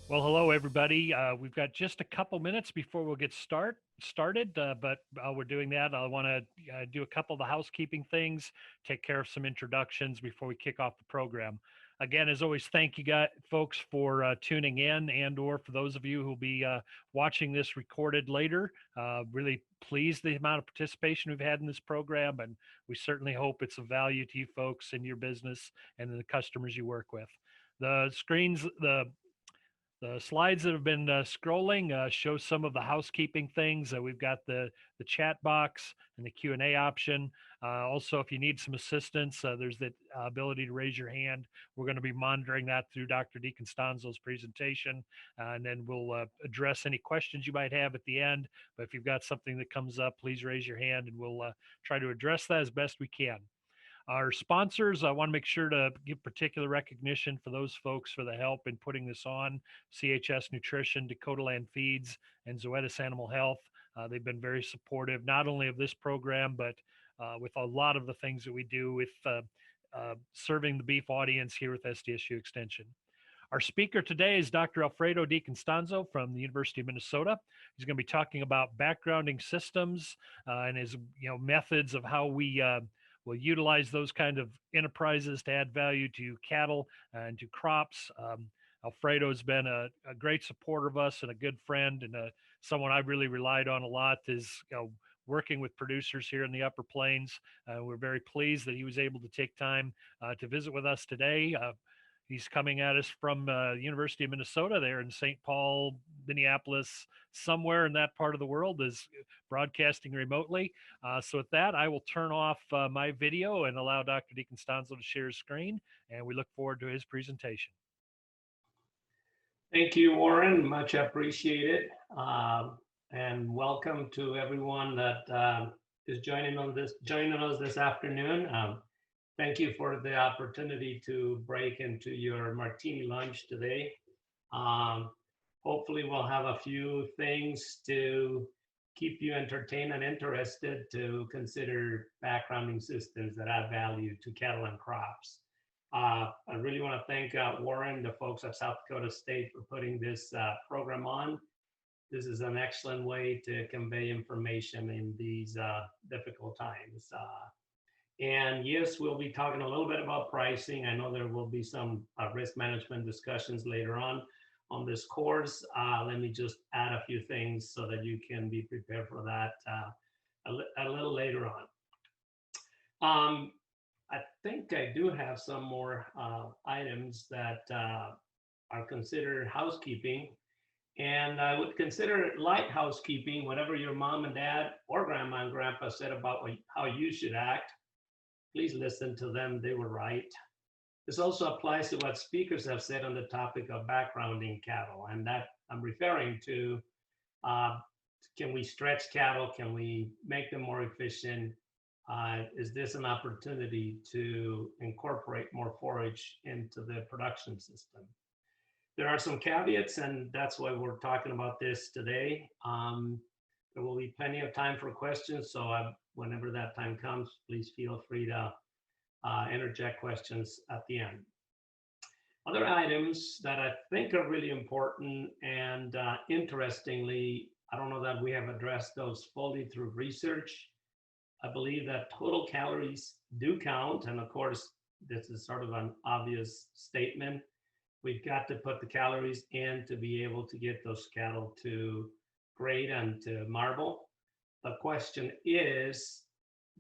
Well, hello everybody. We've got just a couple minutes before we'll get started, but we're doing that. I want to do a couple of the housekeeping things, take care of some introductions before we kick off the program. Again, as always, thank you guys, folks, for tuning in, and/or for those of you who'll be watching this recorded later. Really pleased the amount of participation we've had in this program, and we certainly hope it's of value to you folks in your business and the customers you work with. The slides that have been scrolling show some of the housekeeping things. We've got the chat box and the Q&A option. Also, if you need some assistance, there's the ability to raise your hand. We're going to be monitoring that through Dr. DiCostanzo's presentation, and then we'll address any questions you might have at the end. But if you've got something that comes up, please raise your hand, and we'll try to address that as best we can. Our sponsors, I want to make sure to give particular recognition for those folks for the help in putting this on. CHS Nutrition, Dakota Land Feeds, and Zoetis Animal Health. They've been very supportive, not only of this program, but with a lot of the things that we do with serving the beef audience here with SDSU Extension. Our speaker today is Dr. Alfredo DiCostanzo from the University of Minnesota. He's going to be talking about backgrounding systems and his methods of how we will utilize those kind of enterprises to add value to cattle and to crops. Alfredo has been a great supporter of us and a good friend, and someone I've really relied on a lot is working with producers here in the Upper Plains. We're very pleased that he was able to take time to visit with us today. He's coming at us from the University of Minnesota there in St. Paul, Minneapolis, somewhere in that part of the world, is broadcasting remotely. So with that, I will turn off my video and allow Dr. DiCostanzo to share his screen, and we look forward to his presentation. Thank you, Warren. Much appreciated. And welcome to everyone that is joining us this afternoon. Thank you for the opportunity to break into your martini lunch today. Hopefully we'll have a few things to keep you entertained and interested to consider backgrounding systems that add value to cattle and crops. I really want to thank Warren, the folks at South Dakota State, for putting this program on. This is an excellent way to convey information in these difficult times. And yes, we'll be talking a little bit about pricing. I know there will be some risk management discussions later on this course. Let me just add a few things so that you can be prepared for that a little later on. I think I do have some more items that are considered housekeeping. And I would consider it light housekeeping, whatever your mom and dad or grandma and grandpa said about how you should act. Please listen to them, they were right. This also applies to what speakers have said on the topic of backgrounding cattle, and that I'm referring to, can we stretch cattle? Can we make them more efficient? Is this an opportunity to incorporate more forage into the production system? There are some caveats, and that's why we're talking about this today. There will be plenty of time for questions, so whenever that time comes, please feel free to interject questions at the end. Other items that I think are really important, and interestingly, I don't know that we have addressed those fully through research. I believe that total calories do count, and of course, this is sort of an obvious statement. We've got to put the calories in to be able to get those cattle to grade and to marble. The question is,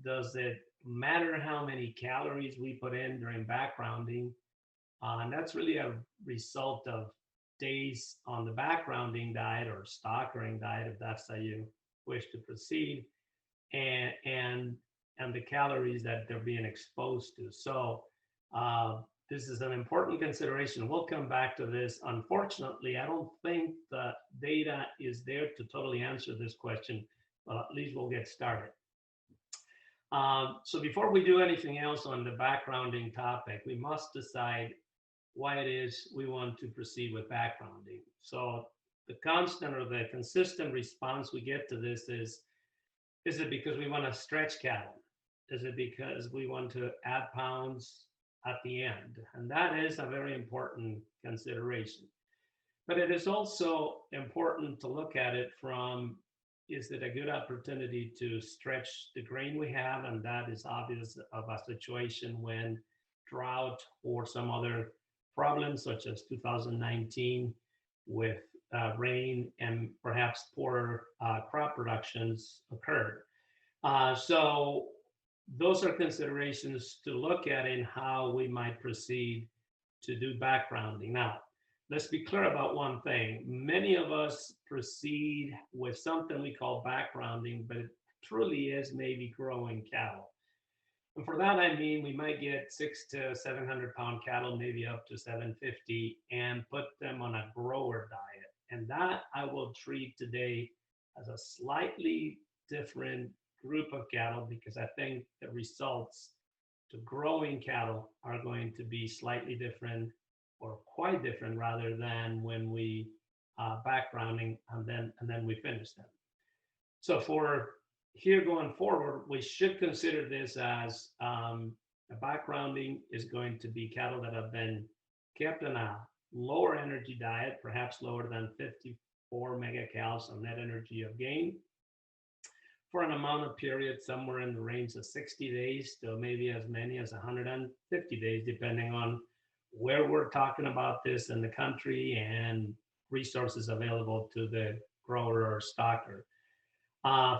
does it matter how many calories we put in during backgrounding? And that's really a result of days on the backgrounding diet or stockering diet, if that's how you wish to proceed, and the calories that they're being exposed to. So this is an important consideration. We'll come back to this. Unfortunately, I don't think the data is there to totally answer this question, but at least we'll get started. So before we do anything else on the backgrounding topic, we must decide why it is we want to proceed with backgrounding. So the constant or the consistent response we get to this is it because we want to stretch cattle? Is it because we want to add pounds at the end? And that is a very important consideration. But it is also important to look at it from, is it a good opportunity to stretch the grain we have? And that is obvious of a situation when drought or some other problems, such as 2019 with rain and perhaps poorer crop productions occurred. So those are considerations to look at in how we might proceed to do backgrounding. Now, let's be clear about one thing. Many of us proceed with something we call backgrounding, but it truly is maybe growing cattle. And for that, I mean, we might get 600 to 700 pound cattle, maybe up to 750, and put them on a grower diet. And that I will treat today as a slightly different group of cattle, because I think the results to growing cattle are going to be slightly different, or quite different rather, than when we backgrounding and then we finish them. So for here going forward, we should consider this as a backgrounding is going to be cattle that have been kept in a lower energy diet, perhaps lower than 54 megacals of net energy of gain, for an amount of period somewhere in the range of 60 days to maybe as many as 150 days, depending on where we're talking about this in the country and resources available to the grower or stocker.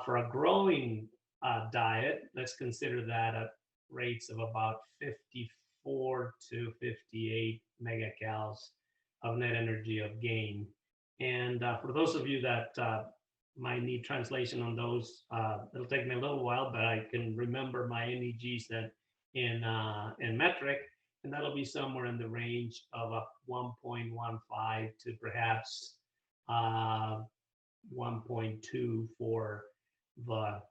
For a growing diet, let's consider that at rates of about 54 to 58 megacals of net energy of gain. And for those of you that might need translation on those, it'll take me a little while, but I can remember my NEGs that in metric, and that'll be somewhere in the range of a 1.15 to perhaps 1.2 for the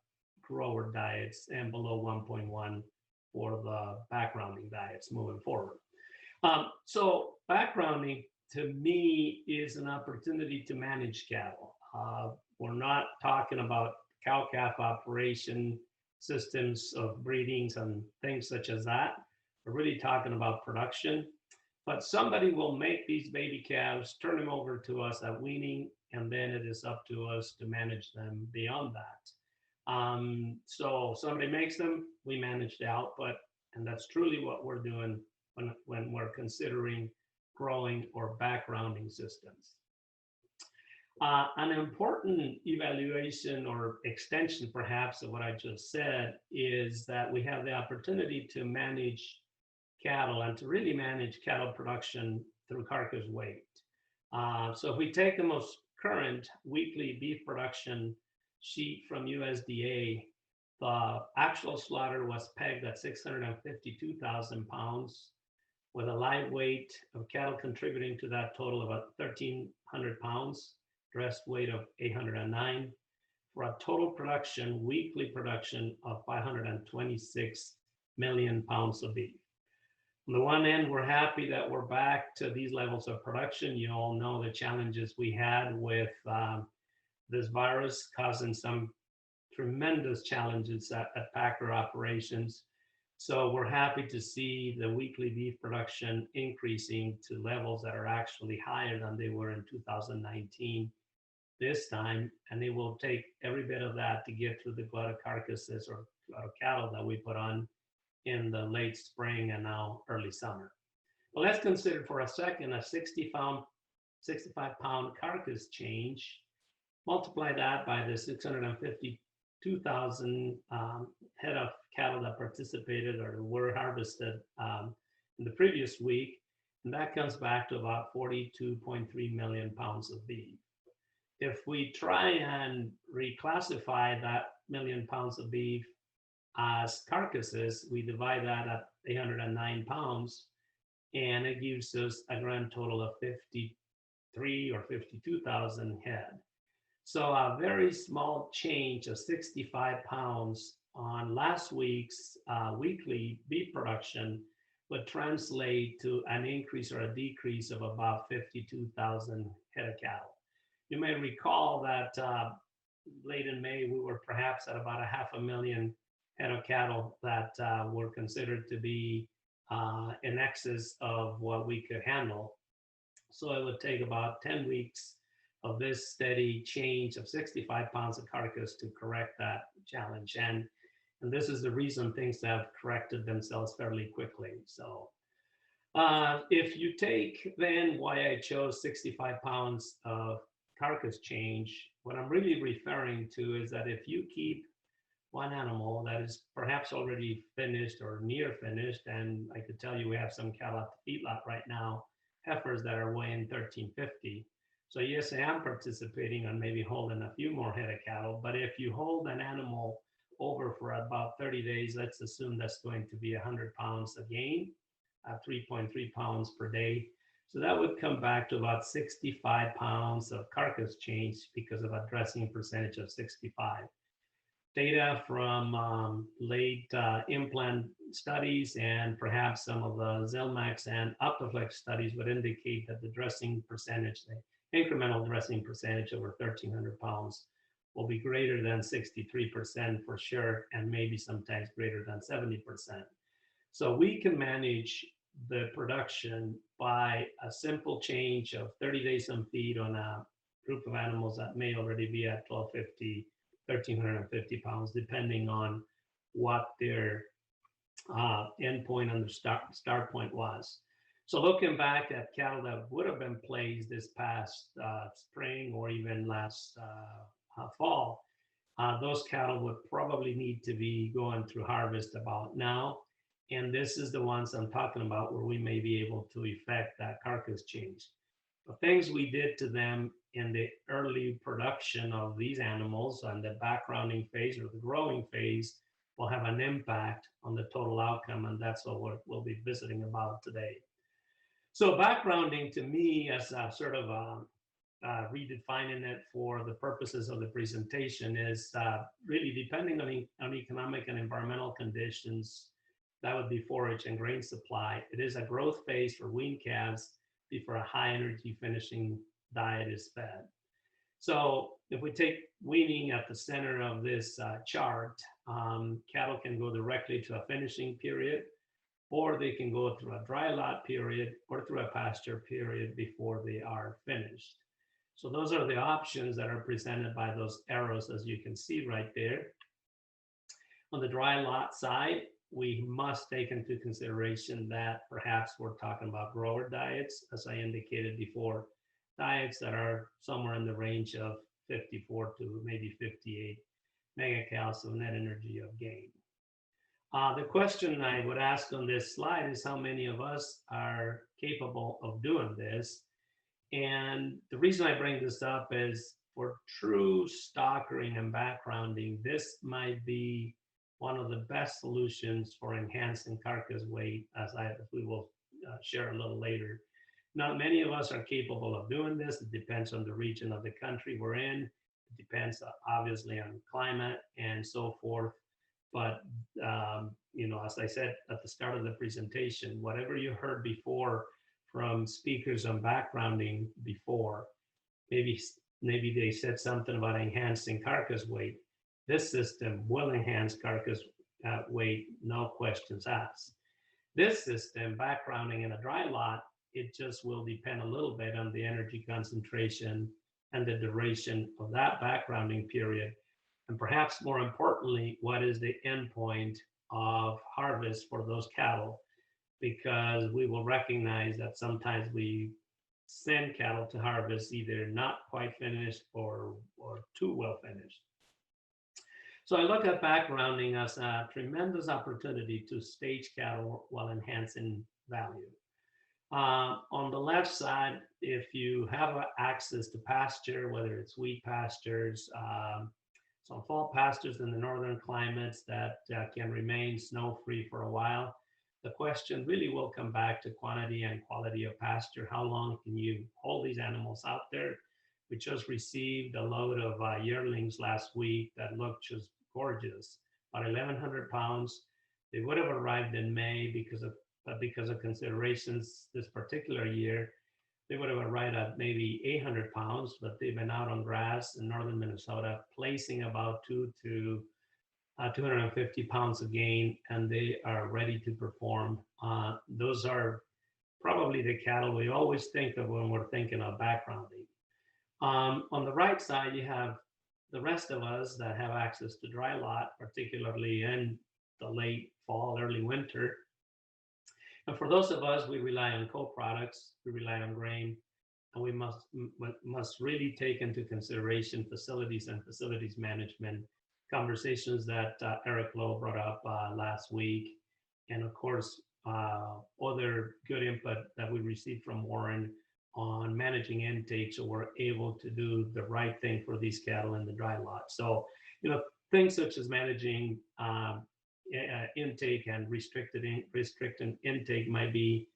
grower diets, and below 1.1 for the backgrounding diets moving forward. So backgrounding to me is an opportunity to manage cattle. We're not talking about cow-calf operation systems of breedings and things such as that. We're really talking about production. But somebody will make these baby calves, turn them over to us at weaning, and then it is up to us to manage them beyond that. So somebody makes them, we manage the output, and that's truly what we're doing when we're considering growing or backgrounding systems. An important evaluation or extension, perhaps, of what I just said is that we have the opportunity to manage cattle and to really manage cattle production through carcass weight. So if we take the most current weekly beef production sheet from USDA, the actual slaughter was pegged at 652,000 pounds, with a live weight of cattle contributing to that total of about 1,300 pounds, dressed weight of 809, for a total production, weekly production of 526 million pounds of beef. On the one end, we're happy that we're back to these levels of production. You all know the challenges we had with this virus causing some tremendous challenges at packer operations. So we're happy to see the weekly beef production increasing to levels that are actually higher than they were in 2019 this time. And it will take every bit of that to get through the glut of carcasses or glut of cattle that we put on in the late spring and now early summer. Well, let's consider for a second a 65-pound carcass change. Multiply that by the 652,000 head of cattle that participated or were harvested in the previous week, and that comes back to about 42.3 million pounds of beef. If we try and reclassify that million pounds of beef as carcasses, we divide that at 809 pounds, and it gives us a grand total of 53 or 52,000 head. So a very small change of 65 pounds on last week's weekly beef production would translate to an increase or a decrease of about 52,000 head of cattle. You may recall that late in May, we were perhaps at about 500,000 head of cattle that were considered to be in excess of what we could handle. So it would take about 10 weeks of this steady change of 65 pounds of carcass to correct that challenge. And this is the reason things have corrected themselves fairly quickly. So if you take then why I chose 65 pounds of carcass change, what I'm really referring to is that if you keep one animal that is perhaps already finished or near finished, and I could tell you we have some cattle at the feedlot right now, heifers that are weighing 1350. So yes, I am participating on maybe holding a few more head of cattle, but if you hold an animal over for about 30 days, let's assume that's going to be 100 pounds a gain, 3.3 pounds per day. So that would come back to about 65 pounds of carcass change because of a dressing percentage of 65. Data from late implant studies and perhaps some of the Zelmax and Optoflex studies would indicate that the dressing percentage, the incremental dressing percentage over 1,300 pounds will be greater than 63% for sure, and maybe sometimes greater than 70%. So we can manage the production by a simple change of 30 days on feed on a group of animals that may already be at 1,250, 1,350 pounds, depending on what their end point and the start point was. So looking back at cattle that would have been placed this past spring or even last fall, those cattle would probably need to be going through harvest about now. And this is the ones I'm talking about where we may be able to effect that carcass change. The things we did to them in the early production of these animals and the backgrounding phase or the growing phase will have an impact on the total outcome. And that's what we'll be visiting about today. So backgrounding to me as a sort of redefining it for the purposes of the presentation is really depending on economic and environmental conditions. That would be forage and grain supply. It is a growth phase for wean calves before a high energy finishing diet is fed. So if we take weaning at the center of this chart, cattle can go directly to a finishing period, or they can go through a dry lot period or through a pasture period before they are finished. So those are the options that are presented by those arrows, as you can see right there. On the dry lot side, we must take into consideration that perhaps we're talking about grower diets, as I indicated before, diets that are somewhere in the range of 54 to maybe 58 megacals of net energy of gain. The question I would ask on this slide is how many of us are capable of doing this? And the reason I bring this up is for true stockering and backgrounding, this might be one of the best solutions for enhancing carcass weight, as we will share a little later. Not many of us are capable of doing this. It depends on the region of the country we're in. It depends obviously on climate and so forth. But as I said at the start of the presentation, whatever you heard before from speakers on backgrounding before, maybe they said something about enhancing carcass weight. This system will enhance carcass weight, no questions asked. This system, backgrounding in a dry lot, it just will depend a little bit on the energy concentration and the duration of that backgrounding period. And perhaps more importantly, what is the endpoint of harvest for those cattle? Because we will recognize that sometimes we send cattle to harvest either not quite finished or too well finished. So I look at backgrounding as a tremendous opportunity to stage cattle while enhancing value. On the left side, if you have access to pasture, whether it's wheat pastures, some fall pastures in the northern climates that can remain snow-free for a while, the question really will come back to quantity and quality of pasture. How long can you hold these animals out there? We just received a load of yearlings last week that looked just gorgeous, about 1,100 pounds. They would have arrived in May because of considerations this particular year. They would have arrived at maybe 800 pounds, but they've been out on grass in northern Minnesota, placing about 2 to 250 pounds of gain, and they are ready to perform. Those are probably the cattle we always think of when we're thinking of backgrounding. On the right side, you have the rest of us that have access to dry lot, particularly in the late fall, early winter. And for those of us, we rely on co-products, we rely on grain, and we must really take into consideration facilities and facilities management conversations that Eric Lowe brought up last week, and of course other good input that we received from Warren on managing intake, so we're able to do the right thing for these cattle in the dry lot. So things such as managing intake and restricted intake might be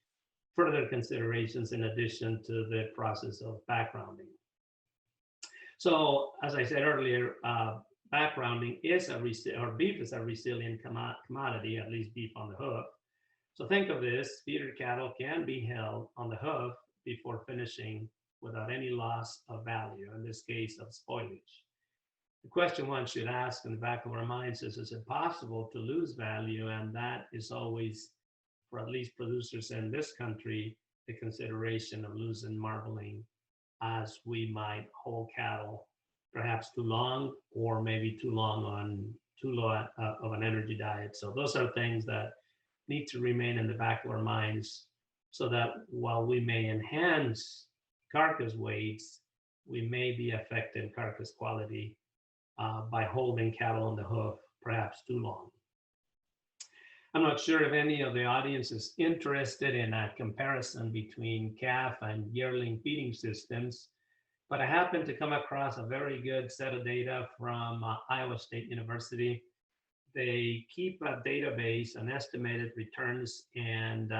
further considerations in addition to the process of backgrounding. So as I said earlier, backgrounding is beef is a resilient commodity, at least beef on the hoof. So think of this: feeder cattle can be held on the hoof before finishing without any loss of value, in this case of spoilage. The question one should ask in the back of our minds is it possible to lose value? And that is always, for at least producers in this country, the consideration of losing marbling, as we might hold cattle perhaps too long, or maybe too long on too low of an energy diet. So those are things that need to remain in the back of our minds, so that while we may enhance carcass weights, we may be affecting carcass quality by holding cattle on the hoof perhaps too long. I'm not sure if any of the audience is interested in a comparison between calf and yearling feeding systems, but I happened to come across a very good set of data from Iowa State University. They keep a database on estimated returns and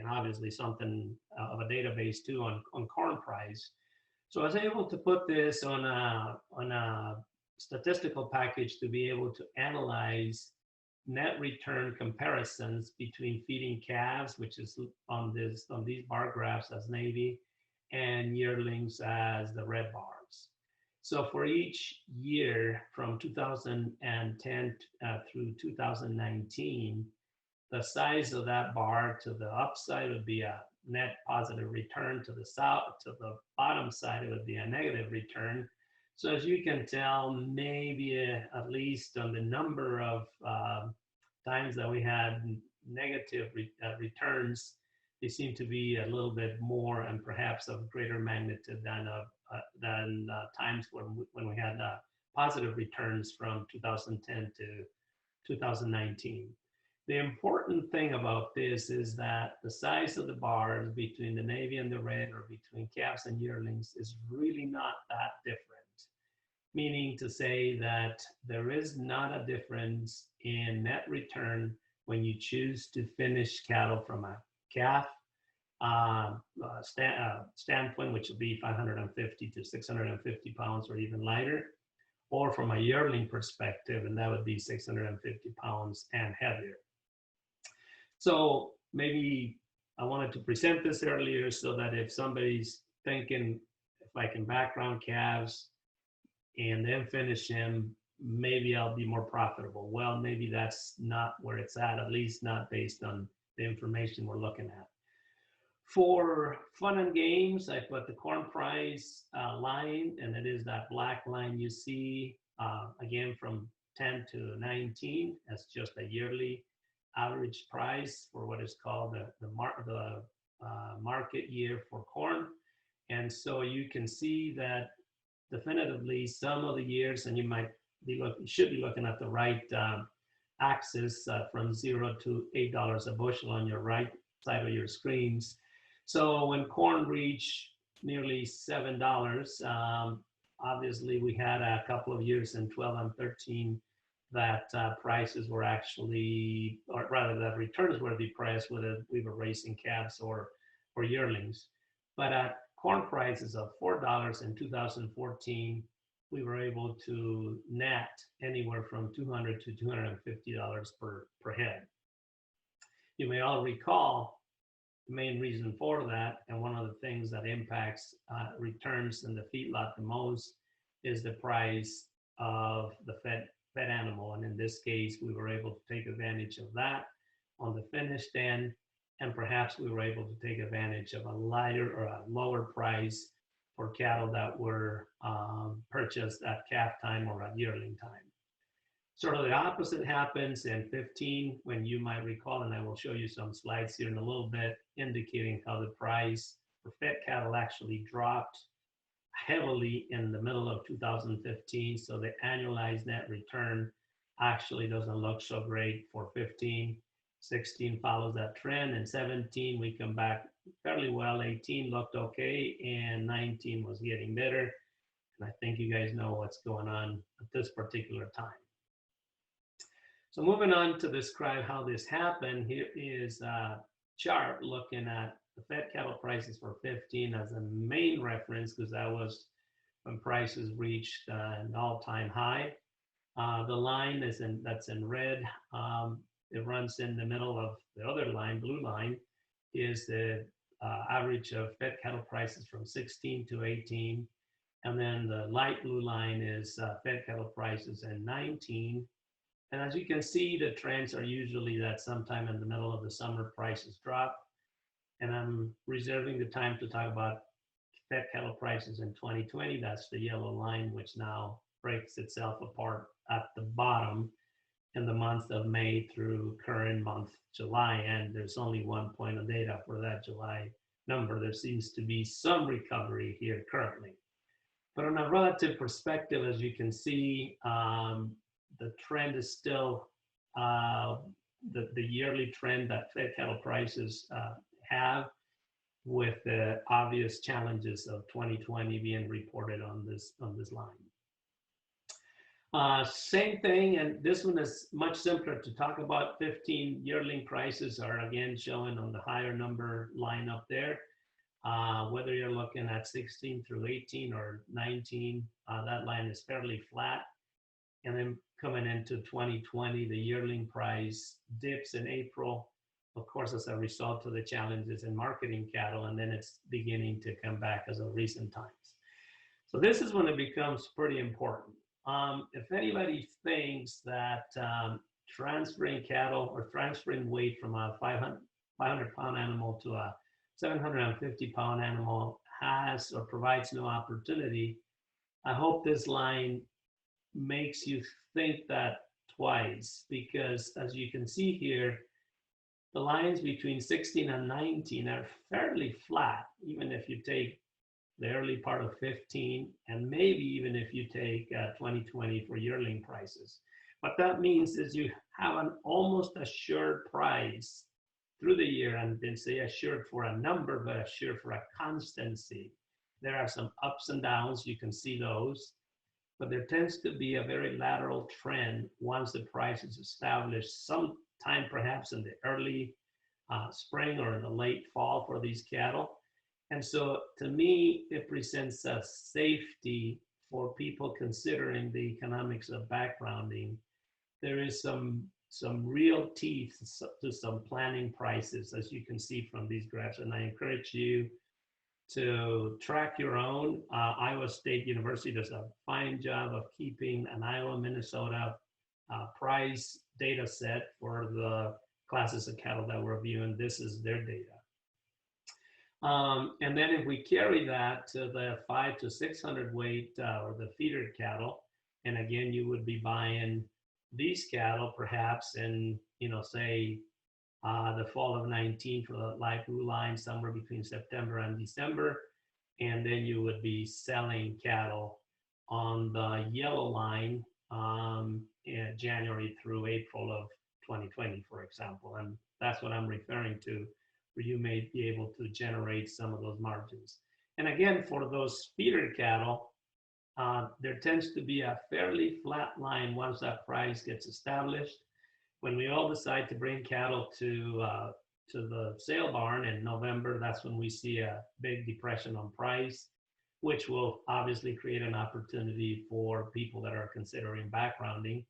obviously something of a database too on corn price. So I was able to put this on a statistical package to be able to analyze net return comparisons between feeding calves, which is on these bar graphs as navy, and yearlings as the red bars. So for each year from 2010 through 2019, the size of that bar to the upside would be a net positive return, to the bottom side it would be a negative return. So as you can tell, maybe at least on the number of times that we had negative returns, they seem to be a little bit more and perhaps of greater magnitude than times when we had positive returns from 2010 to 2019. The important thing about this is that the size of the bars between the navy and the red, or between calves and yearlings, is really not that different. Meaning to say that there is not a difference in net return when you choose to finish cattle from a calf standpoint, which would be 550 to 650 pounds or even lighter, or from a yearling perspective, and that would be 650 pounds and heavier. So maybe I wanted to present this earlier so that if somebody's thinking, if I can background calves and then finish him, maybe I'll be more profitable. Well, maybe that's not where it's at least not based on the information we're looking at. For fun and games, I put the corn price line, and it is that black line you see, again, from 10 to 19. That's just a yearly average price for what is called the market year for corn. And so you can see that definitively some of the years, and you should be looking at the right axis from $0 to $8 a bushel on your right side of your screens. So when corn reached nearly $7, obviously we had a couple of years in 12 and 13 that prices were actually, or rather that returns were depressed, whether we were raising calves or yearlings. But at corn prices of $4 in 2014, we were able to net anywhere from $200 to $250 per head. You may all recall the main reason for that, and one of the things that impacts returns in the feedlot the most, is the price of the fed animal. And in this case, we were able to take advantage of that on the finished end. and perhaps we were able to take advantage of a lighter or a lower price for cattle that were purchased at calf time or at yearling time. Sort of the opposite happens in 15, when you might recall, and I will show you some slides here in a little bit, indicating how the price for fed cattle actually dropped heavily in the middle of 2015. So the annualized net return actually doesn't look so great for 15. 16 follows that trend, and 17 we come back fairly well. 18 looked okay, and 19 was getting better. And I think you guys know what's going on at this particular time. So moving on to describe how this happened, here is a chart looking at the fed cattle prices for 15 as a main reference, because that was when prices reached an all-time high. The line that's in red. It runs in the middle of the other line, blue line, is the average of fed cattle prices from 16 to 18. And then the light blue line is fed cattle prices in 19. And as you can see, the trends are usually that sometime in the middle of the summer prices drop. And I'm reserving the time to talk about fed cattle prices in 2020. That's the yellow line, which now breaks itself apart at the bottom in the month of May through current month, July. And there's only 1 point of data for that July number. There seems to be some recovery here currently. But on a relative perspective, as you can see, the trend is still the yearly trend that fed cattle prices have, with the obvious challenges of 2020 being reported on this line. Same thing, and this one is much simpler to talk about. 15 yearling prices are again showing on the higher number line up there. Whether you're looking at 16 through 18 or 19, that line is fairly flat. And then coming into 2020, the yearling price dips in April, of course, as a result of the challenges in marketing cattle, and then it's beginning to come back as of recent times. So this is when it becomes pretty important. If anybody thinks that transferring cattle or transferring weight from a 500-pound animal to a 750-pound animal has or provides no opportunity, I hope this line makes you think that twice, because as you can see here, the lines between 16 and 19 are fairly flat, even if you take the early part of 15, and maybe even if you take 2020 for yearling prices. What that means is you have an almost assured price through the year, and then say assured for a number, but assured for a constancy. There are some ups and downs, you can see those, but there tends to be a very lateral trend once the price is established, sometime perhaps in the early spring or in the late fall for these cattle. And so to me, it presents a safety for people considering the economics of backgrounding. There is some real teeth to some planning prices, as you can see from these graphs. And I encourage you to track your own. Iowa State University does a fine job of keeping an Iowa, Minnesota price data set for the classes of cattle that we're viewing. This is their data. And then if we carry that to the 500 to 600 weight or the feeder cattle, and again, you would be buying these cattle perhaps in, say the fall of 19 for the light blue line, somewhere between September and December. And then you would be selling cattle on the yellow line in January through April of 2020, for example. And that's what I'm referring to, where you may be able to generate some of those margins. And again, for those feeder cattle, there tends to be a fairly flat line once that price gets established. When we all decide to bring cattle to the sale barn in November, that's when we see a big depression on price, which will obviously create an opportunity for people that are considering backgrounding.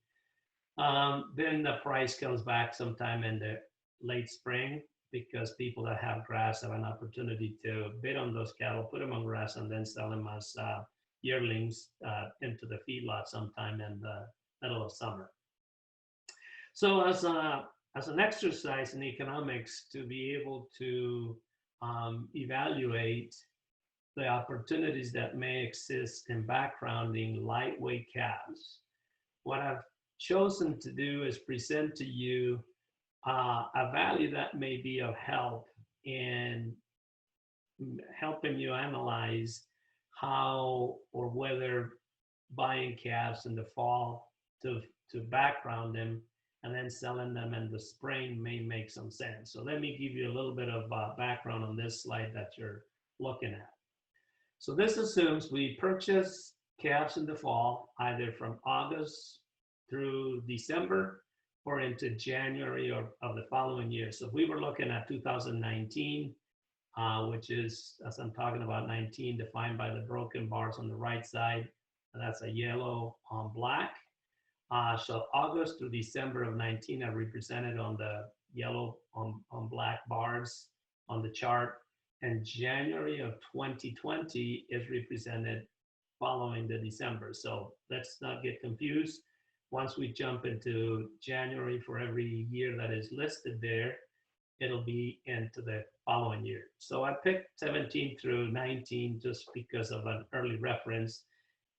Then the price comes back sometime in the late spring, because people that have grass have an opportunity to bid on those cattle, put them on grass, and then sell them as yearlings into the feedlot sometime in the middle of summer. So as as an exercise in economics to be able to evaluate the opportunities that may exist in backgrounding lightweight calves. What I've chosen to do is present to you a value that may be of help in helping you analyze how or whether buying calves in the fall to, to background them and then selling them in the spring may make some sense. So let me give you a little bit of background on this slide that you're looking at. So this assumes we purchase calves in the fall, either from August through December or into January of the following year. So if we were looking at 2019, which is, as I'm talking about 19, defined by the broken bars on the right side, and that's a yellow on black. So August through December of 19 are represented on the yellow on black bars on the chart. And January of 2020 is represented following the December. So let's not get confused. Once we jump into January for every year that is listed there, it'll be into the following year. So I picked 17 through 19 just because of an early reference.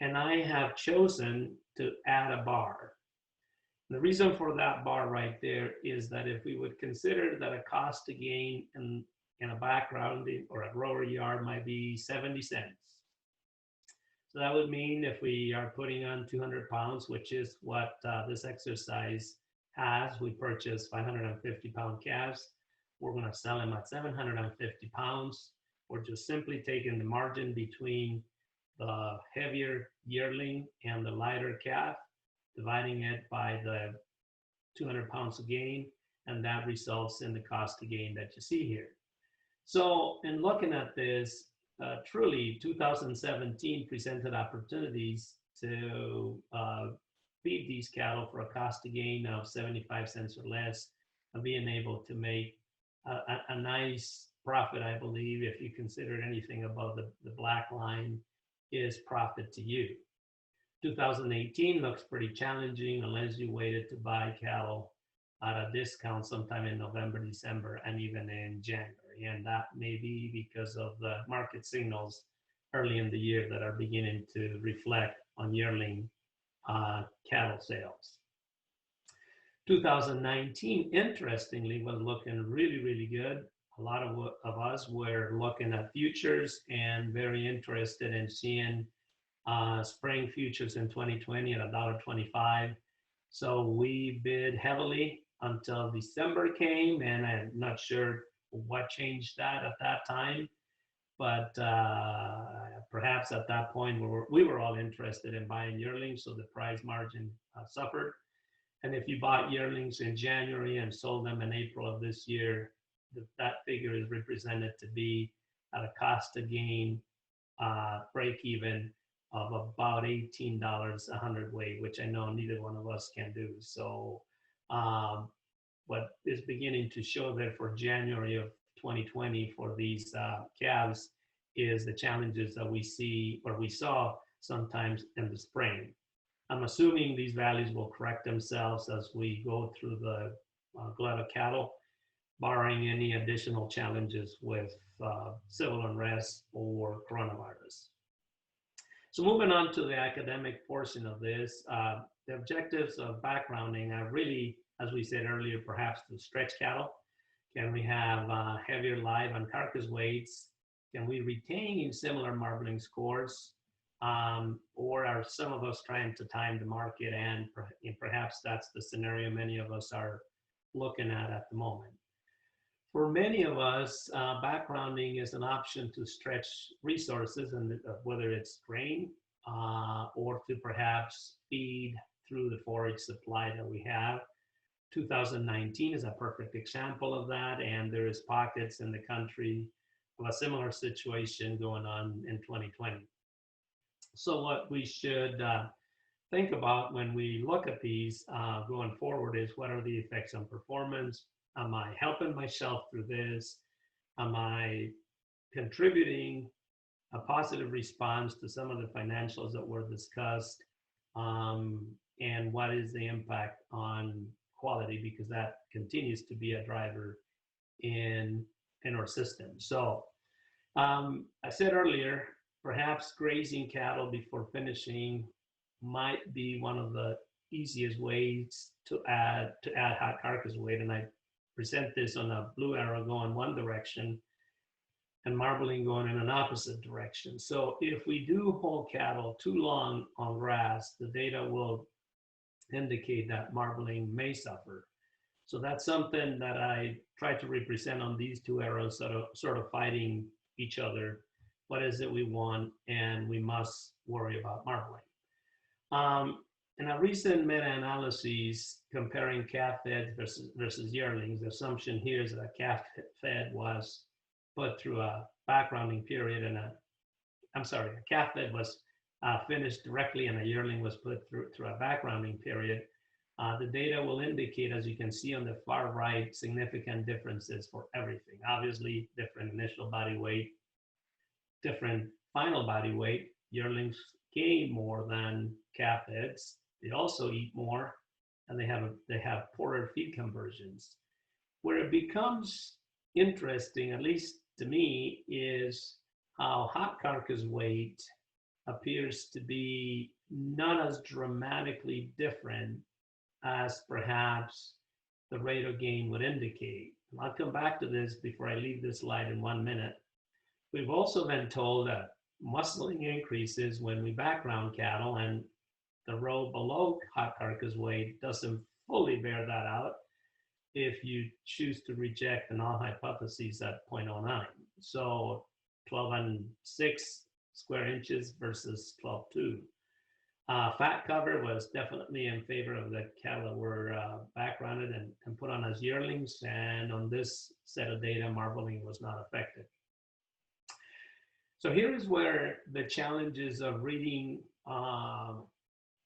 And I have chosen to add a bar. The reason for that bar right there is that if we would consider that a cost to gain in a backgrounding or a grower yard might be 70 cents. So that would mean if we are putting on 200 pounds, which is what this exercise has, we purchase 550-pound calves. We're going to sell them at 750 pounds. We're just simply taking the margin between the heavier yearling and the lighter calf, dividing it by the 200 pounds of gain, and that results in the cost to gain that you see here. So in looking at this, truly 2017 presented opportunities to feed these cattle for a cost to gain of 75 cents or less, and being able to make a nice profit, I believe, if you consider anything above the black line is profit to you. 2018 looks pretty challenging unless you waited to buy cattle at a discount sometime in November, December, and even in January. And that may be because of the market signals early in the year that are beginning to reflect on yearling cattle sales. 2019, interestingly, was looking really, really good. A lot of us were looking at futures and very interested in seeing spring futures in 2020 at $1.25. So we bid heavily until December came, and I'm not sure what changed that at that time, but perhaps at that point we were all interested in buying yearlings, so the price margin suffered. And if you bought yearlings in January and sold them in April of this year, that figure is represented to be at a cost to gain break even of about $18 a hundredweight, which I know neither one of us can do. So what is beginning to show there for January of 2020 for these calves is the challenges that we see or we saw sometimes in the spring. I'm assuming these values will correct themselves as we go through the glut of cattle, barring any additional challenges with civil unrest or coronavirus. So moving on to the academic portion of this, the objectives of backgrounding are really, as we said earlier, perhaps to stretch cattle. Can we have heavier live and carcass weights? Can we retain similar marbling scores? Or are some of us trying to time the market, and perhaps that's the scenario many of us are looking at the moment. For many of us, backgrounding is an option to stretch resources, and whether it's grain or to perhaps feed through the forage supply that we have. 2019 is a perfect example of that, and there is pockets in the country of a similar situation going on in 2020. So what we should think about when we look at these going forward is, what are the effects on performance? Am I helping myself through this? Am I contributing a positive response to some of the financials that were discussed? And what is the impact on quality, because that continues to be a driver in our system. So I said earlier, perhaps grazing cattle before finishing might be one of the easiest ways to add hot carcass weight. And I present this on a blue arrow going one direction and marbling going in an opposite direction. So if we do hold cattle too long on grass, the data will indicate that marbling may suffer. So that's something that I try to represent on these two arrows, sort of fighting each other. What is it we want, and we must worry about marbling. In a recent meta-analysis comparing calf-fed versus yearlings, the assumption here is that a calf-fed was put through a backgrounding period, and a calf-fed was finished directly, and a yearling was put through a backgrounding period. The data will indicate, as you can see on the far right, significant differences for everything. Obviously, different initial body weight, different final body weight. Yearlings gain more than calf-feds. They also eat more, and they have poorer feed conversions. Where it becomes interesting, at least to me, is how hot carcass weight appears to be not as dramatically different as perhaps the rate of gain would indicate. And I'll come back to this before I leave this slide in 1 minute. We've also been told that muscling increases when we background cattle, and the row below hot carcass weight doesn't fully bear that out if you choose to reject the null hypotheses at 0.09. So 12.6 square inches versus 12.2. Fat cover was definitely in favor of the cattle that were backgrounded and put on as yearlings, and on this set of data, marbling was not affected. So here is where the challenges of reading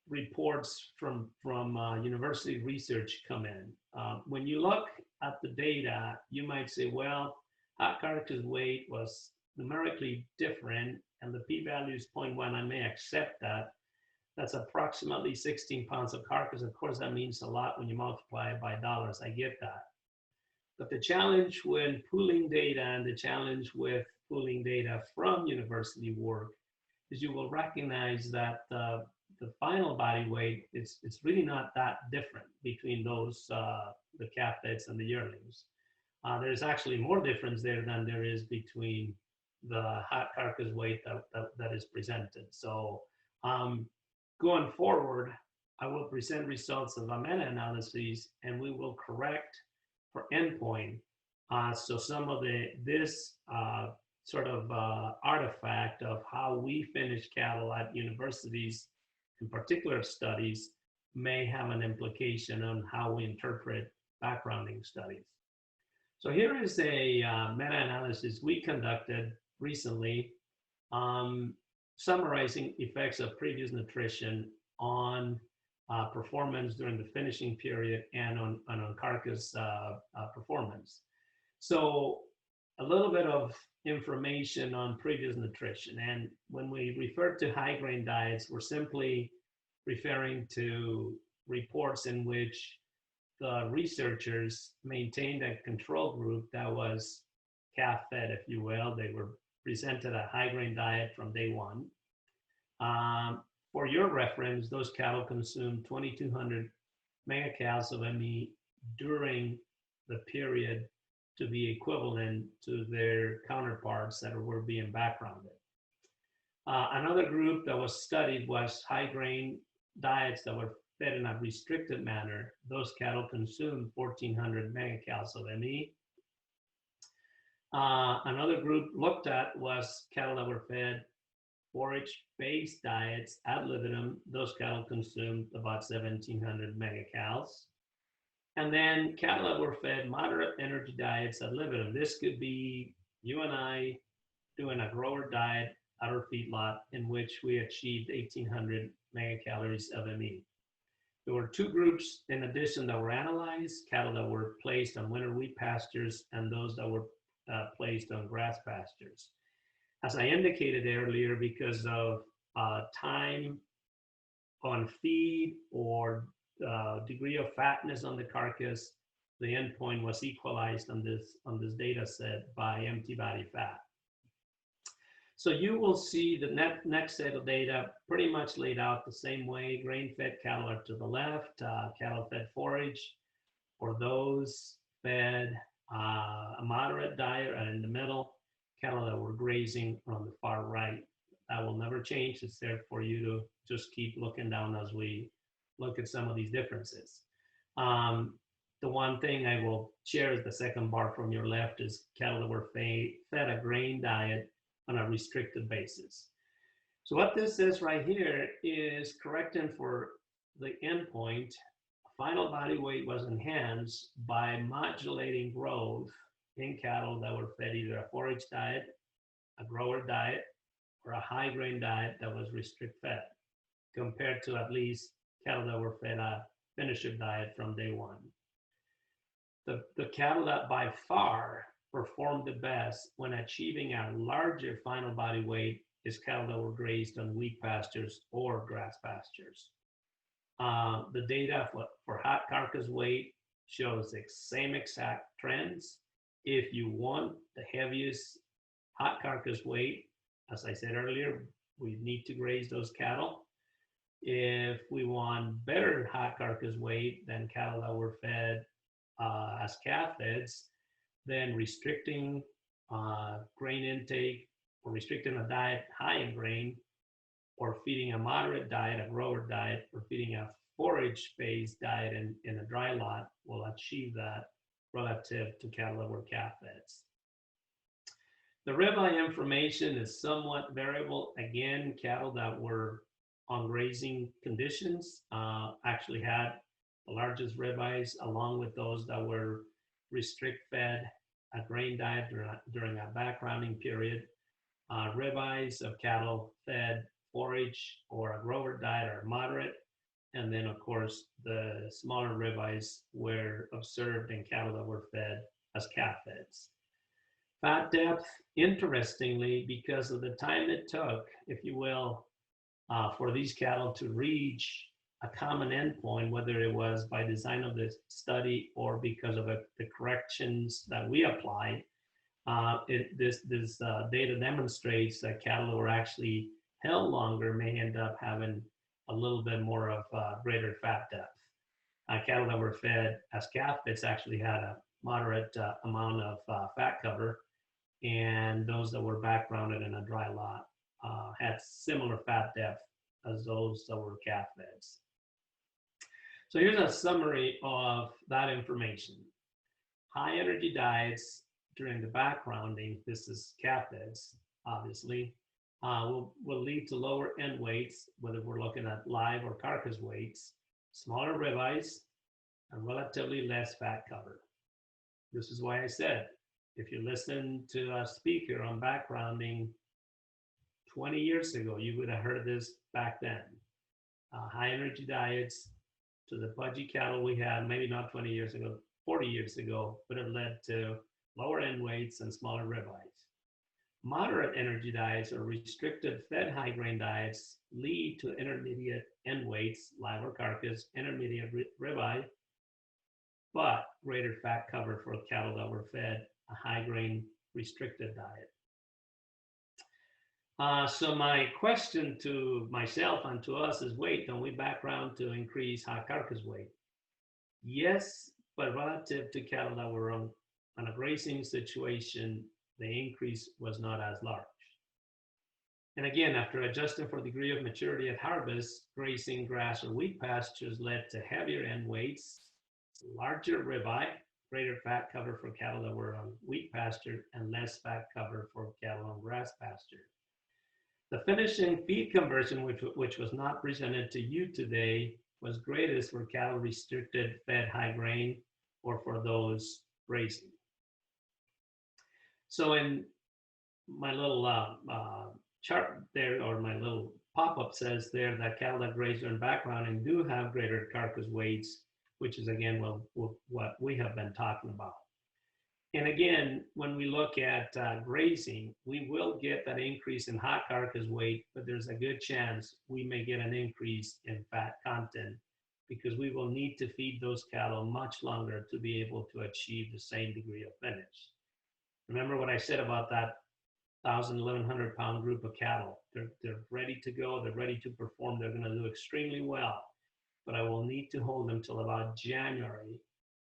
reports from university research come in. When you look at the data, you might say, well, hot carcass weight was numerically different, and the p-value is 0.1. I may accept that. That's approximately 16 pounds of carcass. Of course, that means a lot when you multiply it by dollars. I get that. But the challenge when pooling data, and the challenge with pooling data from university work, is you will recognize that the final body weight is really not that different between those, the calf-feds and the yearlings. There's actually more difference there than there is between the hot carcass weight that is presented. So going forward, I will present results of a meta-analysis, and we will correct for endpoint. So some of this sort of artifact of how we finish cattle at universities, in particular studies, may have an implication on how we interpret backgrounding studies. So here is a meta-analysis we conducted recently, summarizing effects of previous nutrition on performance during the finishing period and on carcass performance. So a little bit of information on previous nutrition. And when we refer to high grain diets, we're simply referring to reports in which the researchers maintained a control group that was calf-fed, if you will. They were presented a high grain diet from day one. For your reference, those cattle consumed 2,200 megacals of ME during the period to be equivalent to their counterparts that were being backgrounded. Another group that was studied was high grain diets that were fed in a restricted manner. Those cattle consumed 1,400 megacals of ME. Another group looked at was cattle that were fed forage-based diets ad libitum. Those cattle consumed about 1,700 megacals. And then cattle that were fed moderate energy diets ad libitum. This could be you and I doing a grower diet at our feedlot in which we achieved 1,800 megacalories of ME. There were two groups in addition that were analyzed: cattle that were placed on winter wheat pastures and those that were placed on grass pastures. As I indicated earlier, because of time on feed or degree of fatness on the carcass, the endpoint was equalized on this data set by empty body fat. So you will see the next set of data pretty much laid out the same way. Grain-fed cattle are to the left, cattle-fed forage, or those fed a moderate diet are in the middle, cattle that were grazing are on the far right. That will never change. It's there for you to just keep looking down as we look at some of these differences. The one thing I will share is the second bar from your left is cattle that were fed a grain diet on a restricted basis. So what this says right here is correcting for the endpoint. Final body weight was enhanced by modulating growth in cattle that were fed either a forage diet, a grower diet, or a high grain diet that was restrict fed, compared to at least cattle that were fed a finisher diet from day one. The cattle that by far performed the best when achieving a larger final body weight is cattle that were grazed on wheat pastures or grass pastures. The data for hot carcass weight shows the same exact trends. If you want the heaviest hot carcass weight, as I said earlier, we need to graze those cattle. If we want better hot carcass weight than cattle that were fed as calf feds, then restricting grain intake or restricting a diet high in grain, or feeding a moderate diet, a grower diet, or feeding a forage-based diet in a dry lot will achieve that relative to cattle that were calf feds. The ribeye information is somewhat variable. Again, cattle that were on grazing conditions actually had the largest ribeyes, along with those that were restrict fed a grain diet during a backgrounding period. Ribeyes of cattle fed forage or a grower diet are moderate. And then, of course, the smaller ribeyes were observed in cattle that were fed as calf feds. Fat depth, interestingly, because of the time it took, if you will, for these cattle to reach a common endpoint, whether it was by design of this study or because of the corrections that we applied, this data demonstrates that cattle that were actually held longer may end up having a little bit more of greater fat depth. Cattle that were fed as calf feds actually had a moderate amount of fat cover, and those that were backgrounded in a dry lot had similar fat depth as those that were calf feds. So here's a summary of that information. High energy diets during the backgrounding, this is calf feds, obviously, will lead to lower end weights, whether we're looking at live or carcass weights, smaller ribeyes, and relatively less fat cover. This is why I said, if you listen to a speaker on backgrounding 20 years ago, you would have heard this back then. High energy diets to the pudgy cattle we had, maybe not 20 years ago, 40 years ago, would have led to lower end weights and smaller ribeyes. Moderate energy diets or restricted fed high grain diets lead to intermediate end weights, live or carcass, intermediate ribeye, but greater fat cover for cattle that were fed a high grain restricted diet. So my question to myself and to us is, wait, don't we background to increase hot carcass weight? Yes, but relative to cattle that were on a grazing situation, the increase was not as large. And again, after adjusting for degree of maturity at harvest, grazing grass or wheat pastures led to heavier end weights, larger ribeye, greater fat cover for cattle that were on wheat pasture, and less fat cover for cattle on grass pasture. The finishing feed conversion, which was not presented to you today, was greatest for cattle restricted fed high grain or for those grazing. So in my little chart there, or my little pop-up says there that cattle that graze during backgrounding do have greater carcass weights, which is again what we have been talking about. And again, when we look at grazing, we will get that increase in hot carcass weight, but there's a good chance we may get an increase in fat content because we will need to feed those cattle much longer to be able to achieve the same degree of finish. Remember what I said about that 1,000, 1,100 pound group of cattle? They're ready to go. They're ready to perform. They're going to do extremely well. But I will need to hold them till about January,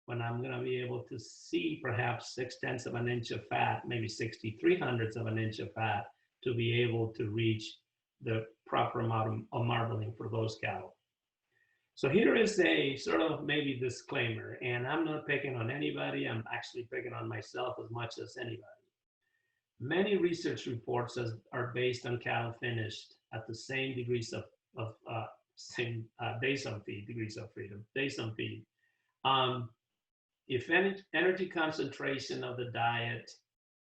when I'm going to be able to see perhaps 6/10 of an inch of fat, maybe 63/100 of an inch of fat, to be able to reach the proper amount of marbling for those cattle. So here is a sort of maybe disclaimer, and I'm not picking on anybody. I'm actually picking on myself as much as anybody. Many research reports are based on cattle finished at the same degrees of same days on feed, degrees of freedom, days on feed. If any energy concentration of the diet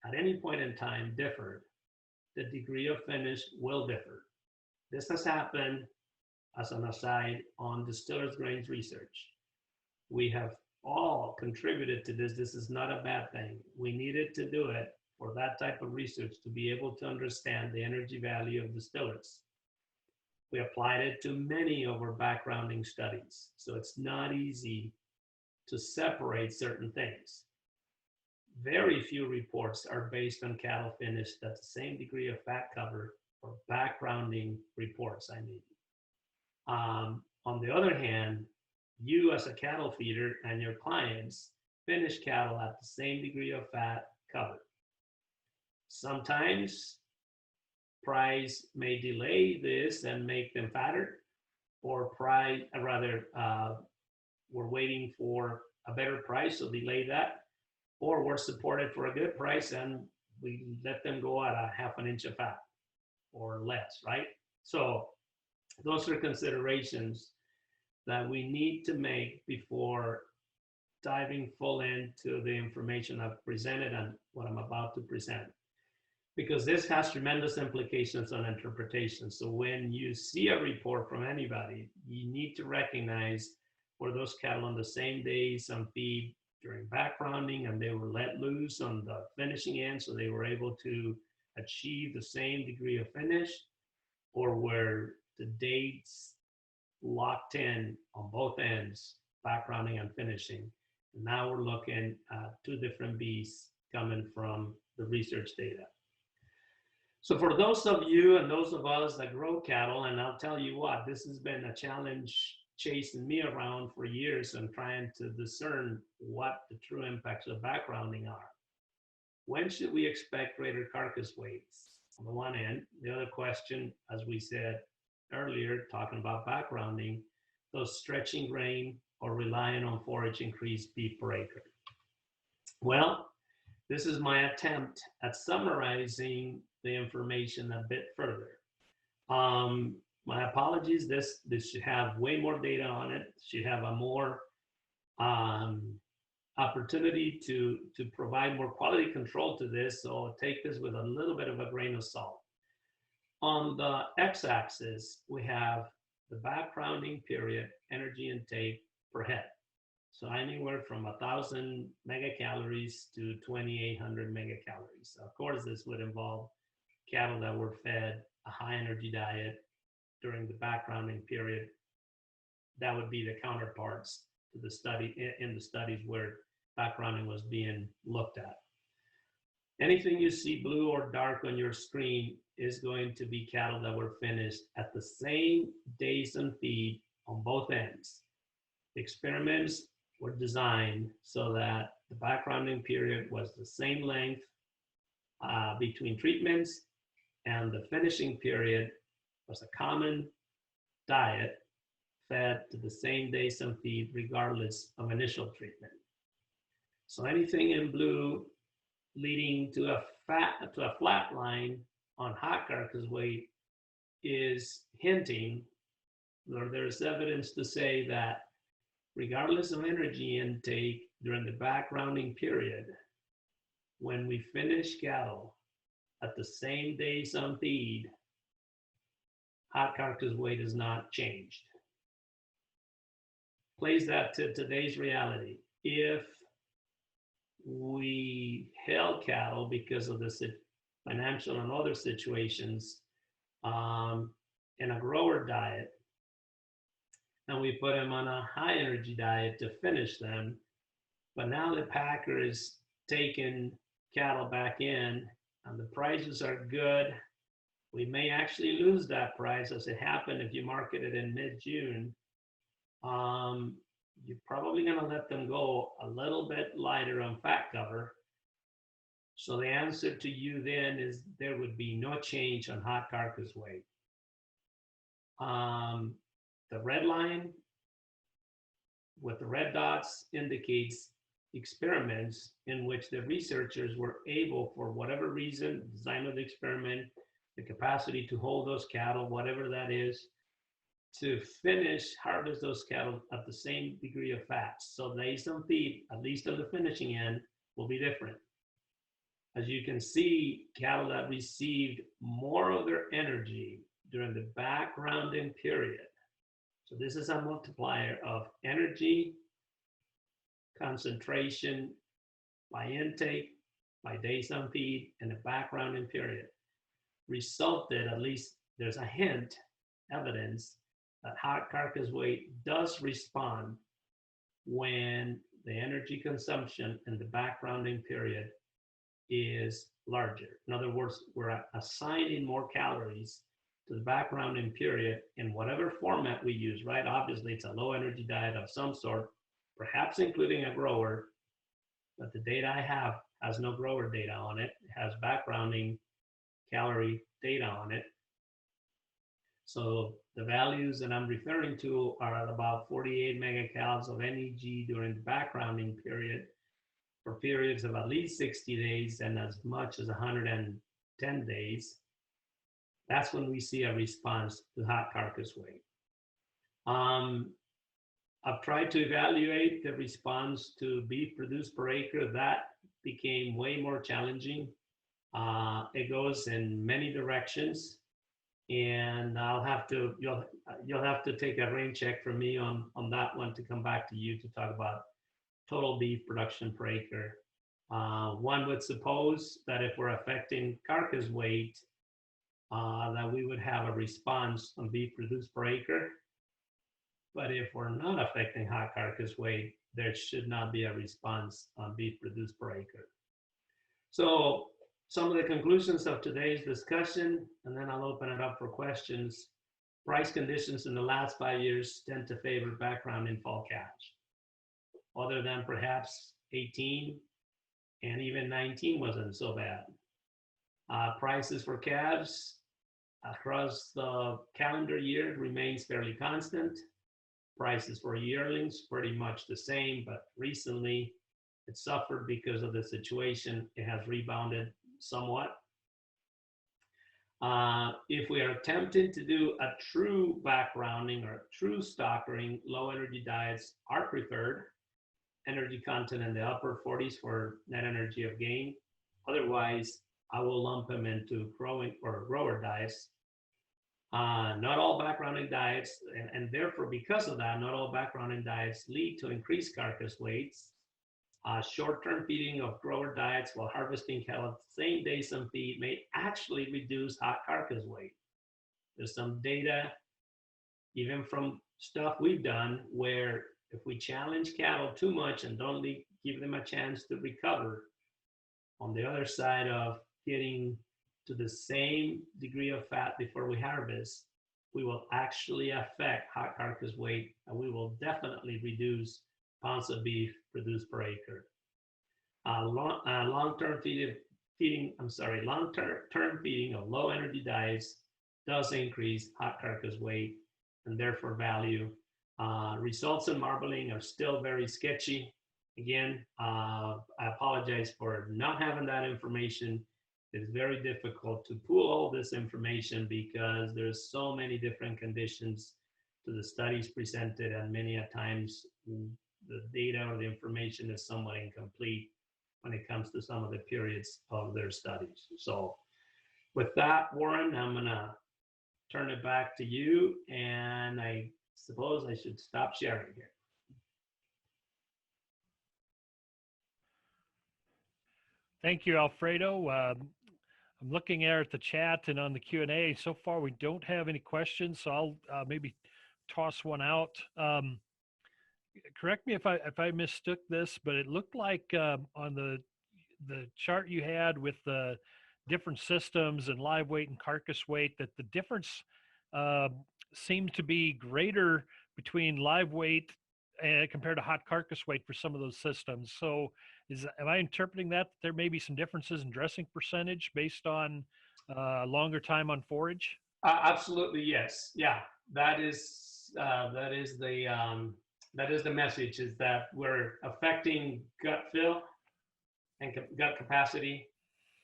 at any point in time differed, the degree of finish will differ. This has happened, as an aside, on distillers grains research. We have all contributed to this. This is not a bad thing. We needed to do it for that type of research to be able to understand the energy value of distillers. We applied it to many of our backgrounding studies. So it's not easy to separate certain things. Very few reports are based on cattle finished at the same degree of fat cover, or backgrounding reports, I mean. On the other hand, you as a cattle feeder and your clients finish cattle at the same degree of fat cover. Sometimes price may delay this and make them fatter, or price, rather, we're waiting for a better price, so delay that, or we're supported for a good price and we let them go at a 1/2 inch of fat or less, right? So those are considerations that we need to make before diving full into the information I've presented and what I'm about to present, because this has tremendous implications on interpretation. So when you see a report from anybody, you need to recognize, were those cattle on the same days on feed during backgrounding and they were let loose on the finishing end, so they were able to achieve the same degree of finish, or were the dates locked in on both ends, backgrounding and finishing? And now we're looking at two different beasts coming from the research data. So for those of you and those of us that grow cattle, and I'll tell you what, this has been a challenge chasing me around for years and trying to discern what the true impacts of backgrounding are. When should we expect greater carcass weights? On the one end, the other question, as we said earlier, talking about backgrounding, those stretching grain or relying on forage increased beef per acre. Well, this is my attempt at summarizing the information a bit further. My apologies, this should have way more data on it, should have a more opportunity to provide more quality control to this, so take this with a little bit of a grain of salt. On the x-axis, we have the backgrounding period energy intake per head. So anywhere from 1,000 megacalories to 2,800 megacalories. Of course, this would involve cattle that were fed a high energy diet during the backgrounding period. That would be the counterparts to the study, in the studies where backgrounding was being looked at. Anything you see blue or dark on your screen is going to be cattle that were finished at the same days on feed on both ends. The experiments were designed so that the backgrounding period was the same length between treatments, and the finishing period was a common diet fed to the same days on feed regardless of initial treatment. So anything in blue leading to a flat line on hot carcass weight is hinting, or there's evidence to say that regardless of energy intake during the backgrounding period, when we finish cattle at the same days on feed, hot carcass weight is not changed. Place that to today's reality. If we held cattle because of the financial and other situations in a grower diet, and we put them on a high energy diet to finish them. But now the packer is taking cattle back in, and the prices are good. We may actually lose that price, as it happened if you market it in mid-June. Um, you're probably going to let them go a little bit lighter on fat cover. So the answer to you then is there would be no change on hot carcass weight. Um, the red line with the red dots indicates experiments in which the researchers were able, for whatever reason, design of the experiment, the capacity to hold those cattle, whatever that is, to harvest those cattle at the same degree of fat. So they some feed, at least on the finishing end, will be different. As you can see, cattle that received more of their energy during the backgrounding period. So this is a multiplier of energy, concentration by intake, by days on feed, and the backgrounding period. Resulted, at least there's a hint, evidence, that hot carcass weight does respond when the energy consumption in the backgrounding period is larger. In other words, we're assigning more calories to the backgrounding period in whatever format we use, right? Obviously, it's a low energy diet of some sort, perhaps including a grower, but the data I have has no grower data on it. It has backgrounding calorie data on it. So the values that I'm referring to are at about 48 megacalories of NEG during the backgrounding period for periods of at least 60 days and as much as 110 days. That's when we see a response to hot carcass weight. I've tried to evaluate the response to beef produced per acre. That became way more challenging. It goes in many directions, and you'll have to take a rain check from me on that one to come back to you to talk about total beef production per acre. One would suppose that if we're affecting carcass weight, that we would have a response on beef produced per acre. But if we're not affecting hot carcass weight, there should not be a response on beef produced per acre. So some of the conclusions of today's discussion, and then I'll open it up for questions. Price conditions in the last 5 years tend to favor background in fall catch. Other than perhaps 18 and even 19 wasn't so bad. Prices for calves across the calendar year remains fairly constant. Prices for yearlings pretty much the same, but recently it suffered because of the situation. It has rebounded somewhat. If we are attempting to do a true backgrounding or true stockering, low energy diets are preferred. Energy content in the upper 40s for net energy of gain. Otherwise, I will lump them into growing or grower diets. Not all backgrounding diets, and therefore, because of that, not all backgrounding diets lead to increased carcass weights. Short-term feeding of grower diets while harvesting cattle the same day some feed may actually reduce hot carcass weight. There's some data, even from stuff we've done, where if we challenge cattle too much and don't give them a chance to recover, on the other side of getting to the same degree of fat before we harvest, we will actually affect hot carcass weight, and we will definitely reduce pounds of beef produced per acre. Long-term feeding of low energy diets does increase hot carcass weight and therefore value. Results in marbling are still very sketchy. Again, I apologize for not having that information. It's very difficult to pull all this information because there's so many different conditions to the studies presented, and many a times the data or the information is somewhat incomplete when it comes to some of the periods of their studies. So with that, Warren, I'm gonna turn it back to you, and I suppose I should stop sharing here. Thank you, Alfredo. I'm looking there at the chat and on the Q&A. So far, we don't have any questions, so I'll maybe toss one out. Correct me if I mistook this, but it looked like on the chart you had with the different systems and live weight and carcass weight that the difference uh, seemed to be greater between live weight compared to hot carcass weight for some of those systems. So, am I interpreting that there may be some differences in dressing percentage based on longer time on forage? Absolutely, yes. Yeah, that is that is the message, is that we're affecting gut fill and gut capacity.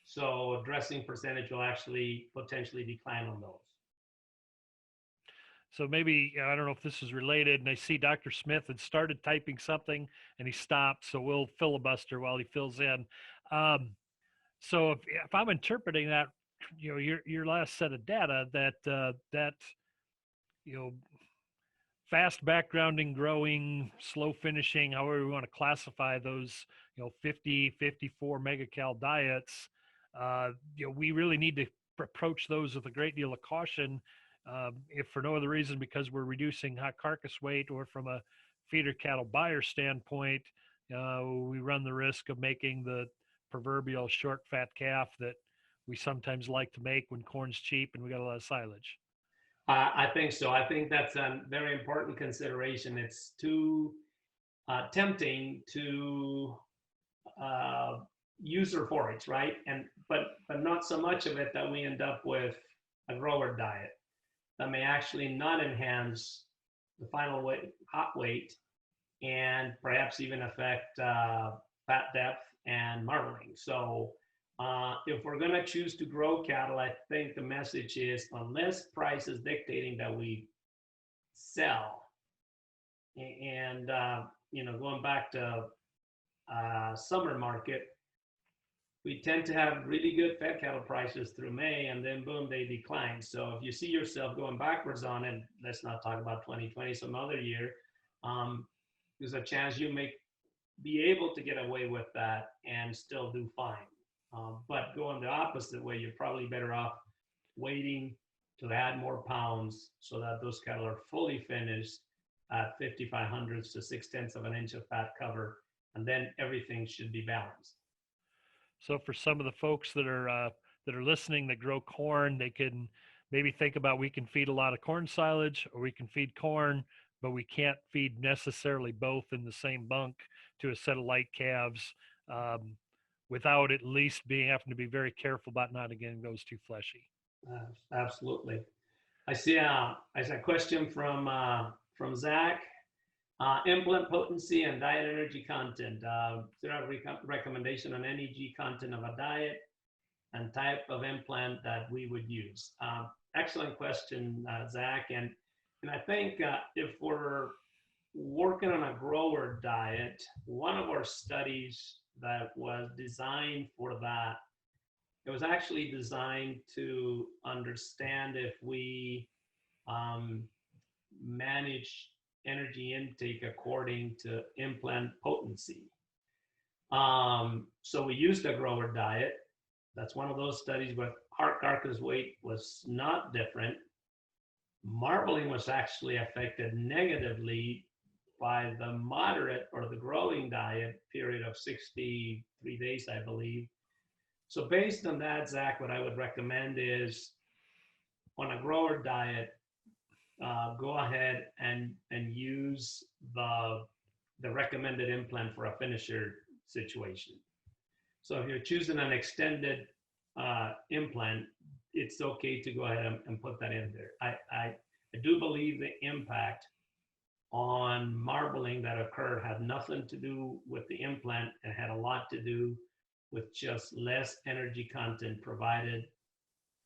So dressing percentage will actually potentially decline on those. So maybe I don't know if this is related. And I see Dr. Smith had started typing something and he stopped. So we'll filibuster while he fills in. Um, so if I'm interpreting that, your last set of data that you know fast backgrounding, growing, slow finishing, however we want to classify those, 50, 54 megacal diets, we really need to approach those with a great deal of caution, if for no other reason because we're reducing hot carcass weight, or from a feeder cattle buyer standpoint, we run the risk of making the proverbial short fat calf that we sometimes like to make when corn's cheap and we got a lot of silage. I think so. I think that's a very important consideration. It's too tempting to uh, use or forage, right? And but not so much of it that we end up with a grower diet that may actually not enhance the final weight, hot weight, and perhaps even affect fat depth and marbling. So if we're going to choose to grow cattle, I think the message is, unless price is dictating that we sell, and going back to summer market, we tend to have really good fed cattle prices through May, and then boom, they decline. So if you see yourself going backwards on it, let's not talk about 2020, some other year, there's a chance you may be able to get away with that and still do fine. But going the opposite way, you're probably better off waiting to add more pounds so that those cattle are fully finished at 55 hundredths to 6/10 of an inch of fat cover, and then everything should be balanced. So for some of the folks that are listening that grow corn, they can maybe think about, we can feed a lot of corn silage, or we can feed corn, but we can't feed necessarily both in the same bunk to a set of light calves, without at least being having to be very careful about not getting those too fleshy. Absolutely. I see a question from Zach. Implant potency and diet energy content. Is there a recommendation on NEG content of a diet and type of implant that we would use? Excellent question, Zach. And I think if we're working on a grower diet, one of our studies that was designed for that, it was actually designed to understand if we manage energy intake according to implant potency. So we used a grower diet. That's one of those studies where heart carcass weight was not different. Marbling was actually affected negatively by the moderate or the growing diet period of 63 days, I believe. So based on that, Zach, what I would recommend is, on a grower diet, go ahead and use the recommended implant for a finisher situation. So if you're choosing an extended implant, it's okay to go ahead and put that in there. I do believe the impact on marbling that occurred had nothing to do with the implant, and had a lot to do with just less energy content provided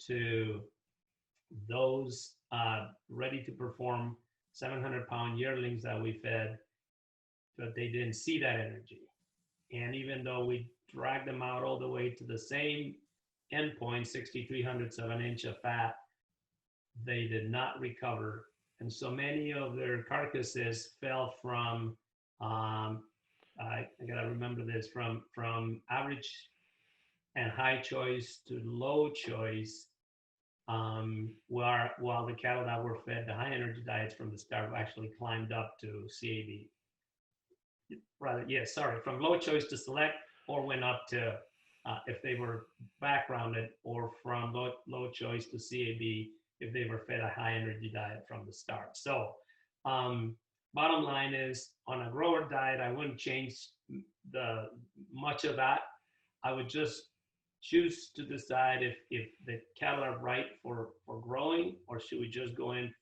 to those ready to perform 700-pound yearlings that we fed, but they didn't see that energy. And even though we dragged them out all the way to the same endpoint, 63 hundredths of an inch of fat, they did not recover. And so many of their carcasses fell from, I gotta remember this, from average and high choice to low choice while the cattle that were fed the high energy diets from the start actually climbed up to CAB. Rather, yes, sorry, from low choice to select, or went up to if they were backgrounded, or from low choice to CAB if they were fed a high energy diet from the start. So, bottom line is, on a grower diet, I wouldn't change the much of that. I would just choose to decide if the cattle are right for growing, or should we just go in,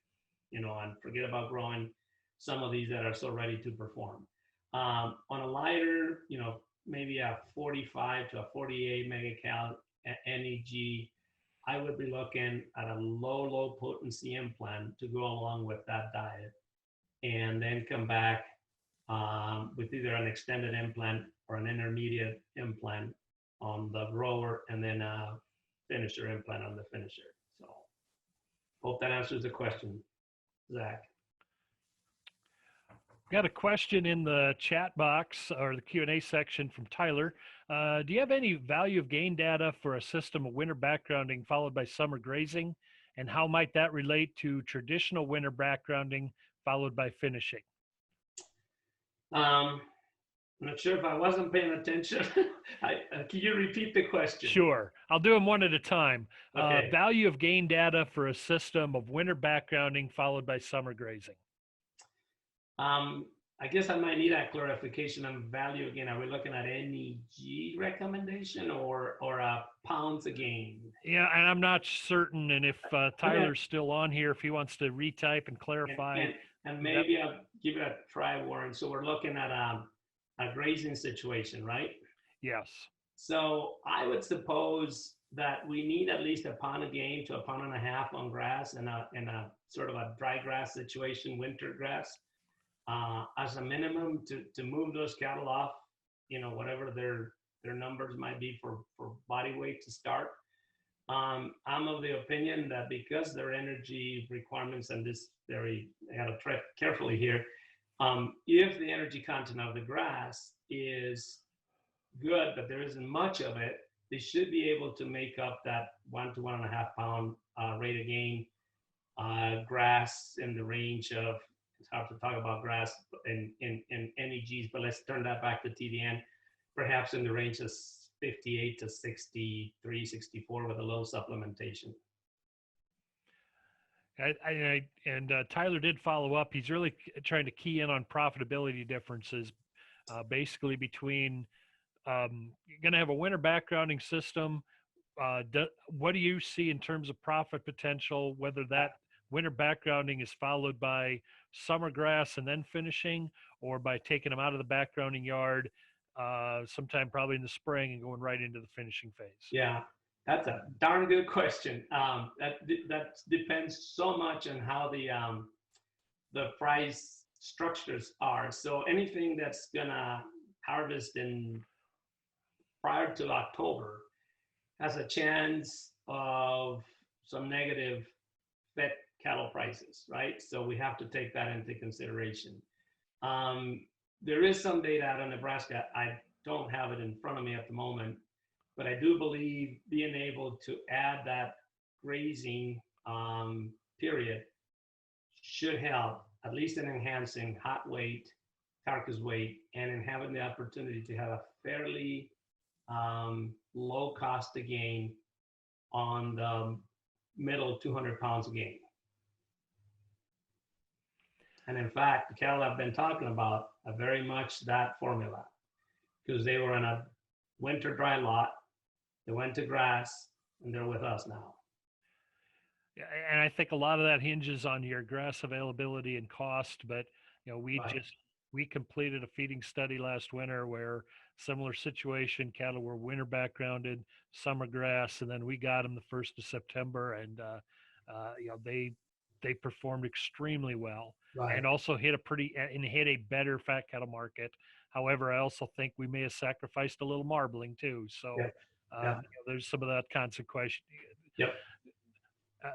and forget about growing some of these that are so ready to perform. On a lighter, maybe a 45 to a 48 megacal NEG, I would be looking at a low potency implant to go along with that diet, and then come back with either an extended implant or an intermediate implant on the grower, and then a finisher implant on the finisher. So hope that answers the question, Zach. Got a question in the chat box or the Q&A section from Tyler. Do you have any value of gain data for a system of winter backgrounding followed by summer grazing? And how might that relate to traditional winter backgrounding followed by finishing? I'm not sure if I wasn't paying attention. Can you repeat the question? Sure. I'll do them one at a time. Okay. Value of gain data for a system of winter backgrounding followed by summer grazing. I guess I might need that clarification on value again. Are we looking at NEG recommendation or pounds a gain? Yeah, and I'm not certain. And if Tyler's still on here, if he wants to retype and clarify. And maybe I'll give it a try, Warren. So we're looking at a grazing situation, right? Yes. So I would suppose that we need at least a pound a gain to a pound and a half on grass in a sort of a dry grass situation, winter grass. As a minimum to move those cattle off, whatever their numbers might be for body weight to start. I'm of the opinion that because their energy requirements, and this I gotta tread carefully here, if the energy content of the grass is good, but there isn't much of it, they should be able to make up that 1 to 1.5 pound rate of gain. Grass in the range of, it's hard to talk about grass in NEGs, but let's turn that back to TDN, perhaps in the range of 58 to 63, 64 with a low supplementation. And Tyler did follow up. He's really trying to key in on profitability differences, basically between you're going to have a winter backgrounding system. What do you see in terms of profit potential, whether that winter backgrounding is followed by summer grass and then finishing, or by taking them out of the backgrounding yard sometime probably in the spring and going right into the finishing phase? Yeah, that's a darn good question. That depends so much on how the price structures are. So anything that's gonna harvest in prior to October has a chance of some negative fed cattle prices, right? So we have to take that into consideration. There is some data out of Nebraska. I don't have it in front of me at the moment, but I do believe being able to add that grazing period should help, at least in enhancing hot weight, carcass weight, and in having the opportunity to have a fairly low cost to gain on the middle 200 pounds of gain. And in fact, the cattle I've been talking about are very much that formula, because they were in a winter dry lot, they went to grass, and they're with us now. Yeah, and I think a lot of that hinges on your grass availability and cost. But we completed a feeding study last winter where similar situation, cattle were winter backgrounded, summer grass, and then we got them the 1st of September, and they performed extremely well, and also hit a better fat cattle market. However, I also think we may have sacrificed a little marbling too. So there's some of that consequence. Yep.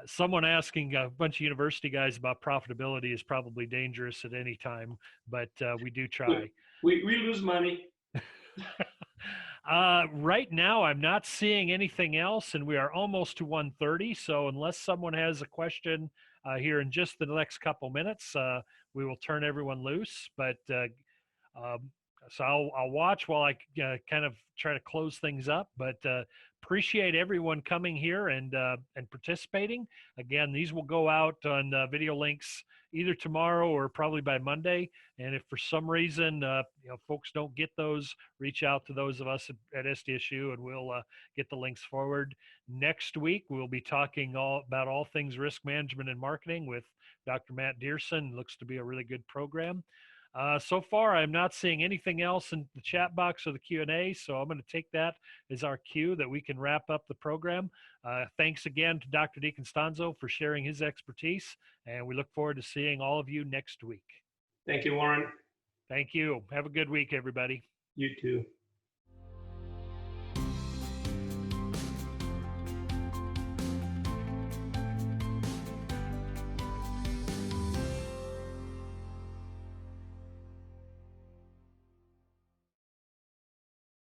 Someone asking a bunch of university guys about profitability is probably dangerous at any time, but we do try. We lose money. Right now, I'm not seeing anything else, and we are almost to 1:30. So unless someone has a question here in just the next couple minutes, we will turn everyone loose. But um, so I'll watch while I kind of try to close things up. But appreciate everyone coming here and participating. Again, these will go out on video links either tomorrow or probably by Monday. And if for some reason folks don't get those, reach out to those of us at SDSU, and we'll get the links forward. Next week we'll be talking about all things risk management and marketing with Dr. Matt Dearson. Looks to be a really good program. So far, I'm not seeing anything else in the chat box or the Q&A, so I'm going to take that as our cue that we can wrap up the program. Thanks again to Dr. DiCostanzo for sharing his expertise, and we look forward to seeing all of you next week. Thank you, Warren. Thank you. Have a good week, everybody. You too.